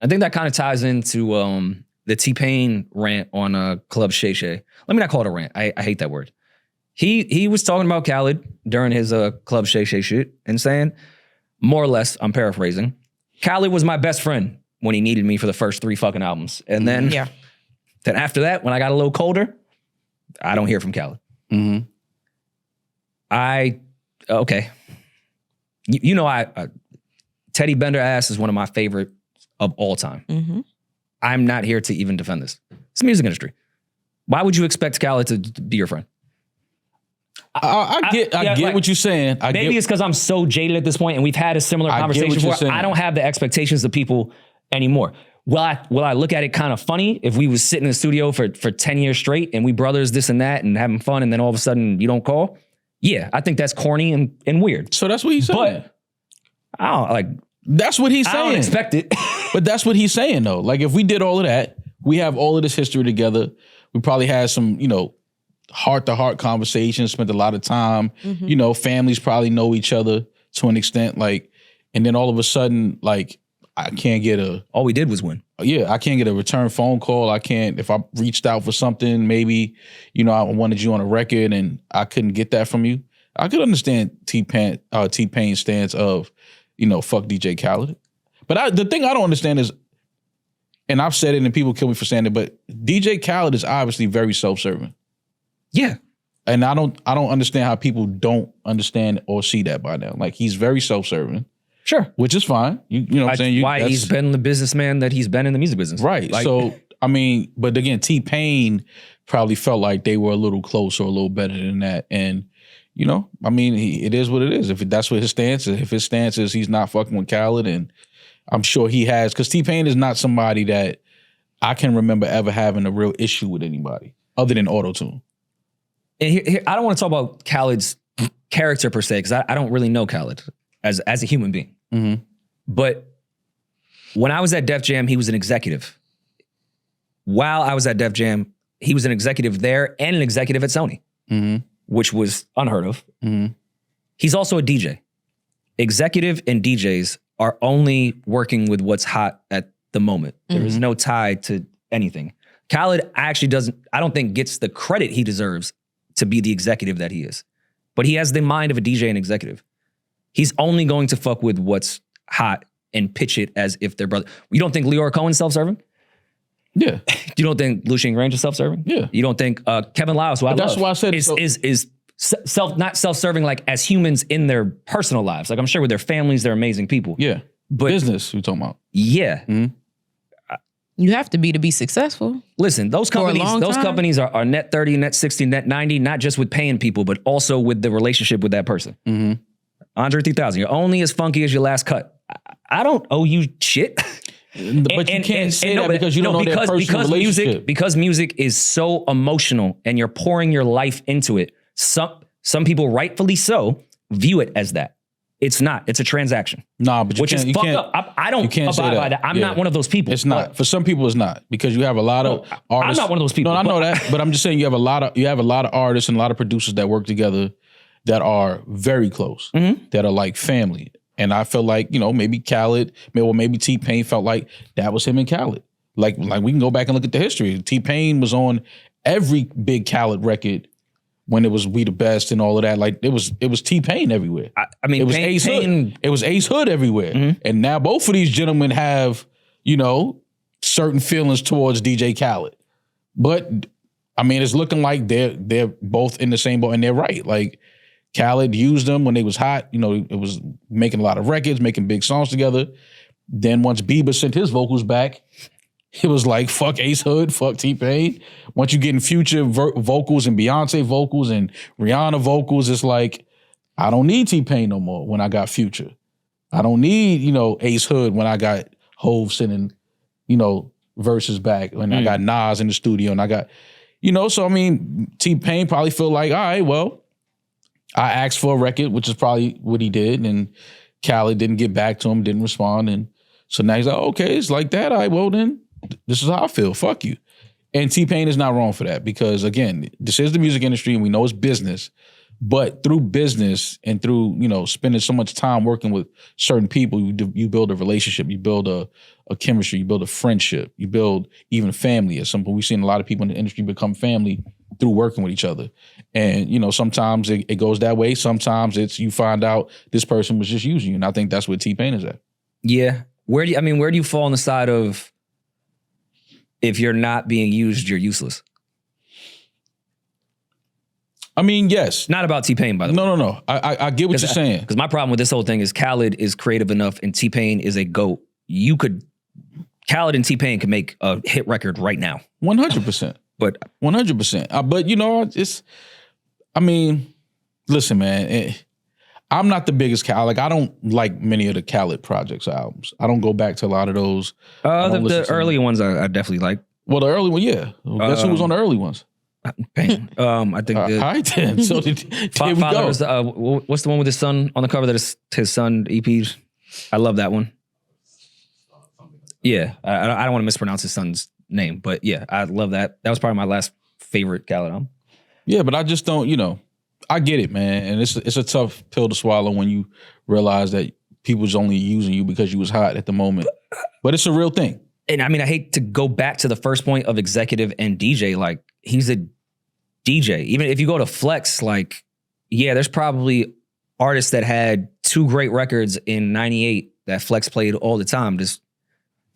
I think that kind of ties into the T-Pain rant on Club Shay Shay. Let me not call it a rant. I hate that word. He was talking about Khaled during his Club Shay Shay shit and saying, more or less, I'm paraphrasing, Khaled was my best friend when he needed me for the first 3 fucking albums. And then, then after that, when I got a little colder, I don't hear from Khaled. Mm-hmm. Okay. You know, Teddy Bender ass is one of my favorite of all time. Mm-hmm. I'm not here to even defend this. It's the music industry. Why would you expect Khaled to be your friend? I get like, what you're saying. Maybe it's because I'm so jaded at this point and we've had a similar conversation before. I don't have the expectations of people anymore. Will I look at it kind of funny if we was sitting in the studio for 10 years straight and we brothers this and that and having fun and then all of a sudden you don't call? Yeah, I think that's corny and weird. So that's what he's saying. But I don't like. That's what he's saying. I don't expect it. But that's what he's saying though. Like if we did all of that, we have all of this history together. We probably had some, heart-to-heart conversations, spent a lot of time. Mm-hmm. Families probably know each other to an extent. Like, and then all of a sudden, like, I can't get all we did was win. Yeah, I can't get a return phone call. I can't, if I reached out for something, maybe, I wanted you on a record and I couldn't get that from you. I could understand T-Pain's stance of, fuck DJ Khaled. But the thing I don't understand is, and I've said it and people kill me for saying it, but DJ Khaled is obviously very self-serving. Yeah. And I don't understand how people don't understand or see that by now. Like he's very self-serving. Sure. Which is fine. You know what I'm saying? Why he's been the businessman that he's been in the music business. Right. Like, so, but again, T-Pain probably felt like they were a little close or a little better than that. And, it is what it is. If that's what his stance is, if his stance is he's not fucking with Khaled, and I'm sure he has, because T-Pain is not somebody that I can remember ever having a real issue with anybody other than auto-tune. And here, I don't want to talk about Khaled's character per se, because I don't really know Khaled as a human being. Mm-hmm. But when I was at Def Jam, he was an executive. While I was at Def Jam, he was an executive there and an executive at Sony, which was unheard of. Mm-hmm. He's also a DJ. Executive and DJs are only working with what's hot at the moment. There is no tie to anything. Khaled actually I don't think gets the credit he deserves to be the executive that he is. But he has the mind of a DJ and executive. He's only going to fuck with what's hot and pitch it as if they're brother. You don't think Leora Cohen's self-serving? Yeah. You don't think Lucien Grange is self-serving? Yeah. You don't think Kevin Lyles, who I love, that's why I said is not self-serving like as humans in their personal lives. Like I'm sure with their families, they're amazing people. Yeah. But business, you're talking about. Yeah. Mm-hmm. You have to be successvel. Listen, those companies are net 30, net 60, net 90, not just with paying people, but also with the relationship with that person. Mm-hmm. Andre 3000, you're only as funky as your last cut. I don't owe you shit. But you can't say that because you don't know their personal relationship. Because music is so emotional and you're pouring your life into it. Some people, rightfully so, view it as that. It's not. It's a transaction. Nah, but which is fucked up. I don't abide by that. I'm not one of those people. It's not. For some people, it's not, because you have a lot of artists. I'm not one of those people. No, I know that, but I'm just saying you have a lot of artists and a lot of producers that work together that are very close, that are like family. And I feel like, maybe Khaled, maybe T-Pain felt like that was him and Khaled. Like we can go back and look at the history. T-Pain was on every big Khaled record when it was We the Best and all of that. Like it was T-Pain everywhere. I mean, it was Ace Hood. It was Ace Hood everywhere. Mm-hmm. And now both of these gentlemen have, certain feelings towards DJ Khaled. But it's looking like they're both in the same boat, and they're right. Like Khaled used them when they was hot. It was making a lot of records, making big songs together. Then once Bieber sent his vocals back, it was like, fuck Ace Hood, fuck T-Pain. Once you get in Future vocals and Beyonce vocals and Rihanna vocals, it's like, I don't need T-Pain no more when I got Future. I don't need, Ace Hood when I got Hov sending, verses back, when I got Nas in the studio and I got, so T-Pain probably feel like, all right, well, I asked for a record, which is probably what he did, and Khaled didn't get back to him, didn't respond, and so now he's like, okay, it's like that, all right, well then, this is how I feel, fuck you. And T-Pain is not wrong for that, because again, this is the music industry and we know it's business, But through business and through, you know, spending so much time working with certain people, you build a relationship, you build a chemistry, you build a friendship, you build even family. At some point, we've seen a lot of people in the industry become family through working with each other. And, you know, sometimes it goes that way. Sometimes it's you find out this person was just using you. And I think that's where T-Pain is at. Yeah. Where do you fall on the side of if you're not being used, you're useless? I mean, yes. Not about T-Pain, by the way. No. I get what you're saying. Because my problem with this whole thing is Khaled is creative enough and T-Pain is a GOAT. Khaled and T-Pain can make a hit record right now. 100%. But 100%. But, you know, listen, man. I'm not the biggest Khaled. Like, I don't like many of the Khaled Projects albums. I don't go back to a lot of those. The early ones I definitely like. Well, the early one, yeah. Guess who was on the early ones? Pain. I think. All right, then. So here we go. Was, what's the one with his son on the cover that is his son EP'd? I love that one. Yeah, I don't want to mispronounce his son's name, but yeah, I love that. That was probably my last favorite Khaled album. Yeah, but I just don't, you know, I get it, man. And it's a tough pill to swallow when you realize that people's only using you because you was hot at the moment. But it's a real thing. And I mean, I hate to go back to the first point of executive and DJ. Like, he's a DJ. Even if you go to Flex, like, yeah, there's probably artists that had 2 great records in 98 that Flex played all the time. Does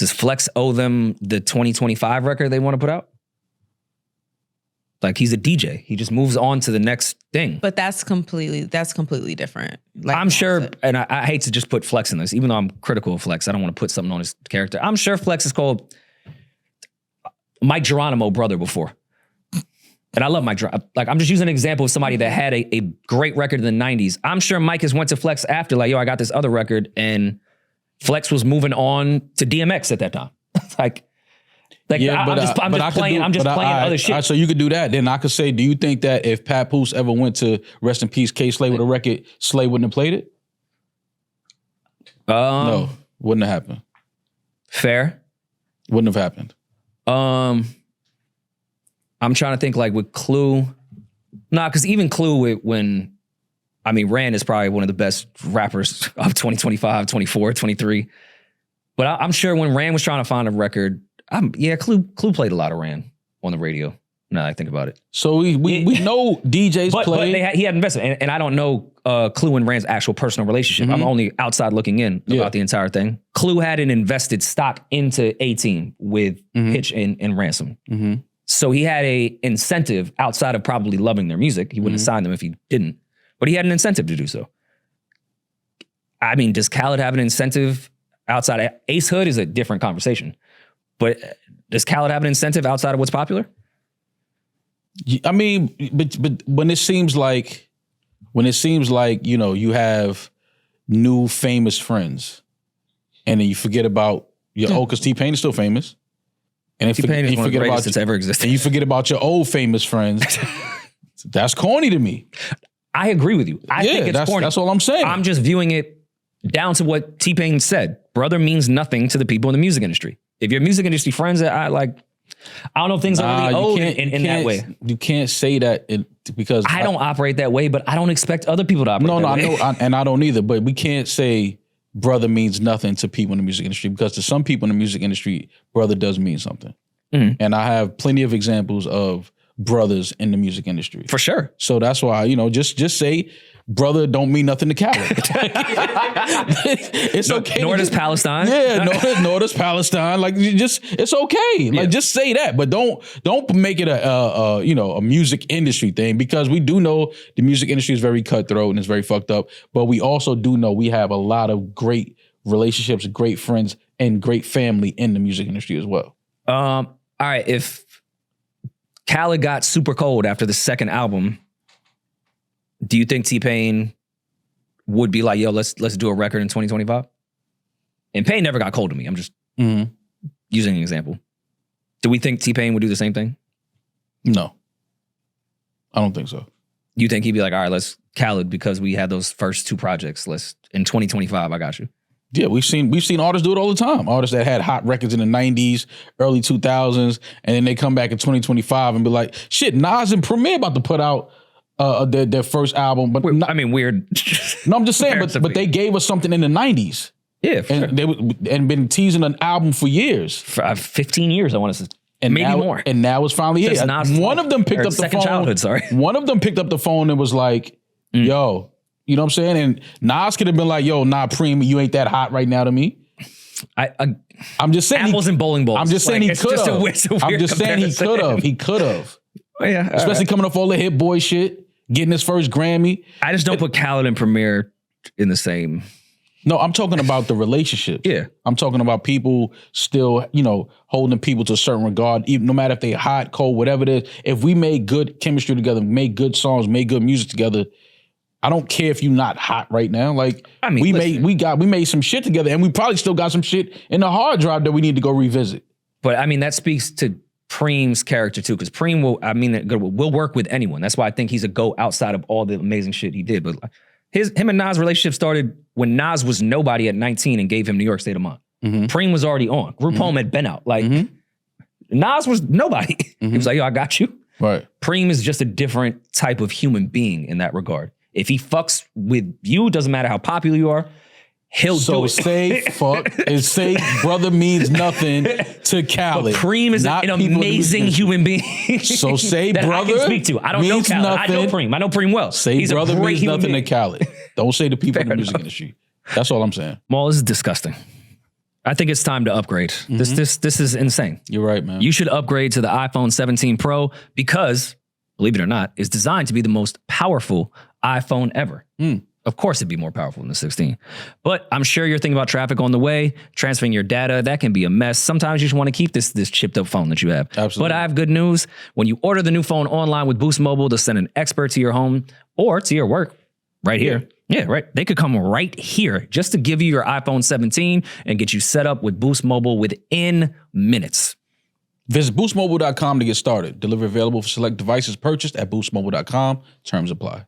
Flex owe them the 2025 record they want to put out? Like, he's a DJ. He just moves on to the next thing. But that's completely different. Like, I'm sure, and I hate to just put Flex in this, even though I'm critical of Flex. I don't want to put something on his character. I'm sure Flex is called Mike Geronimo brother before. And I love Mike Geronimo. Like, I'm just using an example of somebody that had a great record in the 90s. I'm sure Mike has went to Flex after, like, yo, I got this other record, and Flex was moving on to DMX at that time. I'm just playing other shit. So you could do that. Then I could say, do you think that if Papoose ever went to Rest in Peace K Slay with a record, Slay wouldn't have played it? No, wouldn't have happened. Fair. Wouldn't have happened. I'm trying to think, like, with Clue. Nah, because even Clue, Ran is probably one of the best rappers of 2025, 24, 23. But I'm sure when Ran was trying to find a record, Clue played a lot of Ran on the radio. Now that I think about it. So we know DJs play. But he had investment. And I don't know Clue and Ran's actual personal relationship. Mm-hmm. I'm only outside looking in about the entire thing. Clue had an invested stock into A-Team with Hitch and Ransom. Mm-hmm. So he had a incentive outside of probably loving their music. He wouldn't have signed them if he didn't. But he had an incentive to do so. I mean, does Khaled have an incentive outside? Ace Hood is a different conversation. But does Khaled have an incentive outside of what's popular? I mean, but when it seems like, you know, you have new famous friends, and then you forget about your old, because T-Pain is still famous. And T-Pain is one of the greatest that's ever existed. And you forget about your old famous friends. That's corny to me. I agree with you. I think it's corny. That's all I'm saying. I'm just viewing it down to what T-Pain said. Brother means nothing to the people in the music industry. If you're music industry friends, I don't know if things are really owed in that way. You can't say that because I don't operate that way, but I don't expect other people to operate that way. No, I know, and I don't either. But we can't say brother means nothing to people in the music industry, because to some people in the music industry, brother does mean something. Mm-hmm. And I have plenty of examples of brothers in the music industry. For sure. So that's why, you know, just say brother don't mean nothing to Khaled. It's okay. Nor does Palestine. Yeah, nor does Palestine. Like, it's okay. Yeah. Like, just say that, but don't make it a music industry thing, because we do know the music industry is very cutthroat and it's very fucked up. But we also do know we have a lot of great relationships, great friends, and great family in the music industry as well. All right, if Khaled got super cold after the second album, do you think T-Pain would be like, yo, let's do a record in 2025? And Pain never got cold to me. I'm just using an example. Do we think T-Pain would do the same thing? No. I don't think so. You think he'd be like, all right, let's Khaled, because we had those first 2 projects, in 2025, I got you. Yeah, we've seen artists do it all the time. Artists that had hot records in the 90s, early 2000s, and then they come back in 2025 and be like, shit, Nas and Premier about to put out their first album. But I mean, weird. no, I'm just saying. But they gave us something in the 90s. Yeah, and and been teasing an album for years. For 15 years, I want to say. And maybe more. And now it's finally here. One of them picked up the phone. Childhood, sorry. One of them picked up the phone and was like, yo, you know what I'm saying? And Nas could have been like, yo, nah, Preem, you ain't that hot right now to me. I'm just saying. Apples and bowling balls. I'm just saying he could have. I'm just saying he could have. He could have. Well, yeah. Especially coming off all the Hit Boy shit, getting his first Grammy. I just don't put Khaled and Premier in the same. No, I'm talking about the relationship. Yeah. I'm talking about people still, holding people to a certain regard, even no matter if they hot, cold, whatever it is. If we made good chemistry together, made good songs, made good music together, I don't care if you're not hot right now. Like, I mean, we made some shit together, and we probably still got some shit in the hard drive that we need to go revisit. But I mean, that speaks to Preem's character too, because Preem will work with anyone. That's why I think he's a GOAT outside of all the amazing shit he did. But him and Nas' relationship started when Nas was nobody at 19 and gave him New York State of Mind. Preem was already on. Group Home had been out. Like, Nas was nobody. He was like, yo, I got you. Right. Preem is just a different type of human being in that regard. If he fucks with you, doesn't matter how popular you are, he'll do it. So say fuck and say brother means nothing to Khaled. But Preem is an amazing human being. So say that brother I can speak to. I don't know Khaled. Nothing. I know Preem. I know Preem well. Say He's brother a great means human nothing being. to Khaled. Don't say the people in the music industry. That's all I'm saying. Maul, this is disgusting. I think it's time to upgrade. This is insane. You're right, man. You should upgrade to the iPhone 17 Pro because, believe it or not, it's designed to be the most powerful iPhone ever. Of course, it'd be more powerful than the 16. But I'm sure you're thinking about traffic on the way, transferring your data. That can be a mess. Sometimes you just want to keep this chipped up phone that you have. Absolutely. But I have good news. When you order the new phone online with Boost Mobile, they'll send an expert to your home or to your work right here. Yeah, right. They could come right here just to give you your iPhone 17 and get you set up with Boost Mobile within minutes. Visit boostmobile.com to get started. Delivery available for select devices purchased at boostmobile.com. Terms apply.